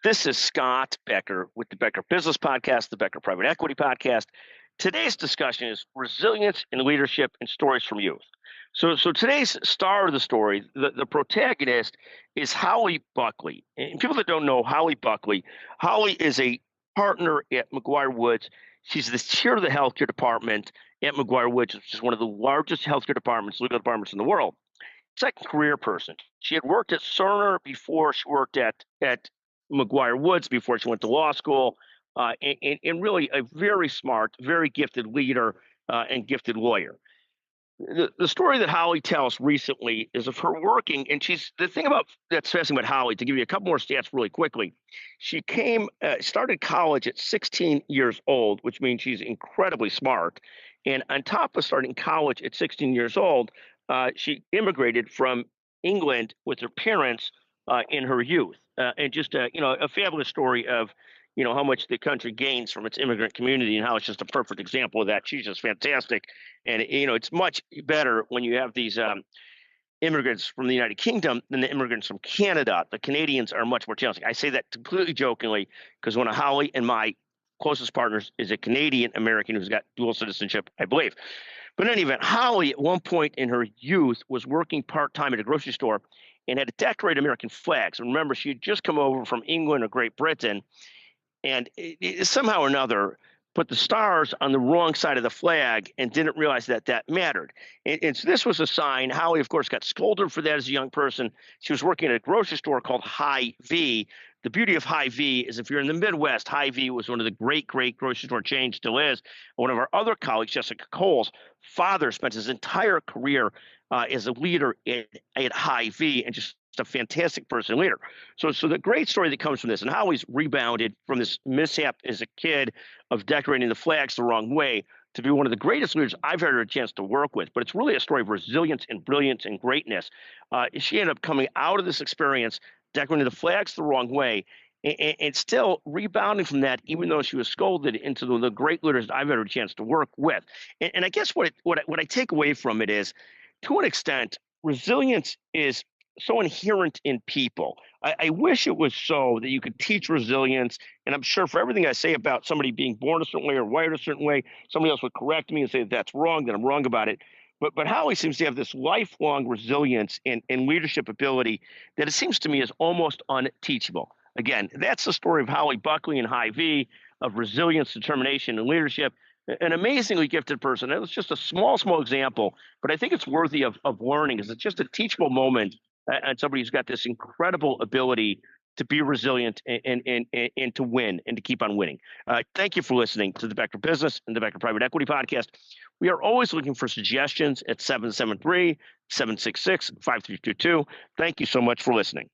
This is Scott Becker with the Becker Business Podcast, the Becker Private Equity Podcast. Today's discussion is resilience in leadership and stories from youth. So today's star of the story, the protagonist, is Holly Buckley. And people that don't know Holly Buckley, Holly is a partner at McGuire Woods. She's the chair of the healthcare department at McGuire Woods, which is one of the largest healthcare departments, legal departments in the world. Second career person. She had worked at Cerner before she worked at McGuire Woods before she went to law school, and really a very smart, very gifted leader and gifted lawyer. The story that Holly tells recently is of her working, and the thing about that's fascinating about Holly, to give you a couple more stats really quickly, she started college at 16 years old, which means she's incredibly smart. And on top of starting college at 16 years old, she immigrated from England with her parents in her youth. And just a fabulous story of how much the country gains from its immigrant community and how it's just a perfect example of that. She's just fantastic, and it's much better when you have these immigrants from the United Kingdom than the immigrants from Canada. The Canadians are much more challenging. I say that completely jokingly because one of Holly and my closest partners is a Canadian American who's got dual citizenship, I believe. But in any event, Holly at one point in her youth was working part-time at a grocery store and had to decorate American flags. And remember, she had just come over from England or Great Britain, and somehow or another put the stars on the wrong side of the flag and didn't realize that mattered. And so this was a sign. Holly, of course, got scolded for that as a young person. She was working at a grocery store called Hy-Vee. The beauty of Hy-Vee is if you're in the Midwest, Hy-Vee was one of the great grocery store chains, still is. One of our other colleagues, Jessica Cole's father, spent his entire career as a leader at Hy-Vee, and just a fantastic person leader. So the great story that comes from this, and Holly's rebounded from this mishap as a kid of decorating the flags the wrong way to be one of the greatest leaders I've had a chance to work with. But it's really a story of resilience and brilliance and greatness. She ended up coming out of this experience, decorating the flags the wrong way, and still rebounding from that, even though she was scolded, into the great leaders I've had a chance to work with. And I guess what I take away from it is, to an extent, resilience is so inherent in people. I wish it was so that you could teach resilience. And I'm sure for everything I say about somebody being born a certain way or wired a certain way, somebody else would correct me and say that's wrong, that I'm wrong about it. But Holly seems to have this lifelong resilience and leadership ability that it seems to me is almost unteachable. Again, that's the story of Holly Buckley and Hy-Vee, of resilience, determination, and leadership. An amazingly gifted person. It was just a small example, but I think it's worthy of learning, because it's just a teachable moment and somebody who's got this incredible ability to be resilient and to win and to keep on winning. Thank you for listening to the Becker Business and the Becker Private Equity Podcast. We are always looking for suggestions at 773-766-5322. Thank you so much for listening.